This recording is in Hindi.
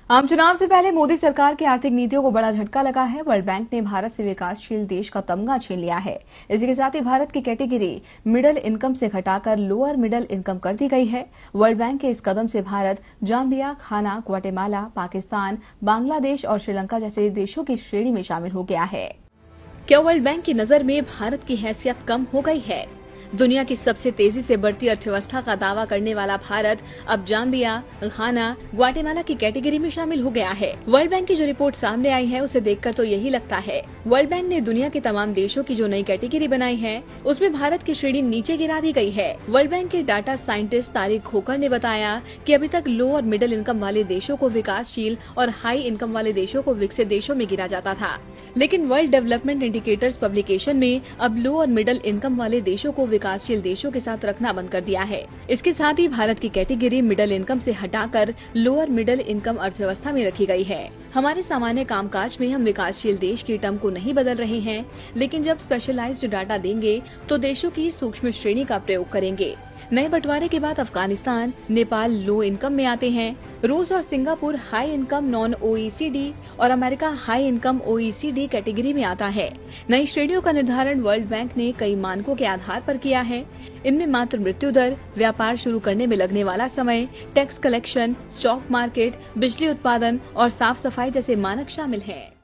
आम चुनाव से पहले मोदी सरकार की आर्थिक नीतियों को बड़ा झटका लगा है। वर्ल्ड बैंक ने भारत से विकासशील देश का तमगा छीन लिया है। इसी के साथ ही भारत की कैटेगरी मिडिल इनकम से घटाकर लोअर मिडिल इनकम कर दी गई है। वर्ल्ड बैंक के इस कदम से भारत जाम्बिया, घाना, ग्वाटेमाला, पाकिस्तान, बांग्लादेश और श्रीलंका जैसे देशों की श्रेणी में शामिल हो गया है। क्या वर्ल्ड बैंक की नजर में भारत की हैसियत कम हो गई है? दुनिया की सबसे तेजी से बढ़ती अर्थव्यवस्था का दावा करने वाला भारत अब जाम्बिया, घाना, ग्वाटेमाला की कैटेगरी में शामिल हो गया है। वर्ल्ड बैंक की जो रिपोर्ट सामने आई है उसे देखकर तो यही लगता है। वर्ल्ड बैंक ने दुनिया के तमाम देशों की जो नई कैटेगरी बनाई है उसमें भारत की श्रेणी नीचे गिरा दी गई है। वर्ल्ड बैंक के डाटा साइंटिस्ट तारिक खोकर ने बताया कि अभी तक लो और मिडिल इनकम वाले देशों को विकासशील और हाई इनकम वाले देशों को विकसित देशों में गिना जाता था, लेकिन वर्ल्ड डेवलपमेंट इंडिकेटर्स पब्लिकेशन में अब लो और मिडिल इनकम वाले देशों को विकासशील देशों के साथ रखना बंद कर दिया है। इसके साथ ही भारत की कैटेगरी मिडिल इनकम से हटाकर लोअर मिडिल इनकम अर्थव्यवस्था में रखी गई है। हमारे सामान्य कामकाज में हम विकासशील देश की टर्म को नहीं बदल रहे हैं, लेकिन जब स्पेशलाइज्ड डाटा देंगे तो देशों की सूक्ष्म श्रेणी का प्रयोग करेंगे। नए बंटवारे के बाद अफगानिस्तान, नेपाल लो इनकम में आते हैं। रूस और Singapore high income non OECD और America high income OECD category में आता है। नई श्रेणियों का निर्धारण वर्ल्ड बैंक ने कई मानकों के आधार पर किया है। इनमें मातृ मृत्यु दर, व्यापार शुरू करने में लगने वाला समय, टैक्स कलेक्शन, स्टॉक मार्केट, बिजली उत्पादन और साफ सफाई जैसे मानक शामिल हैं।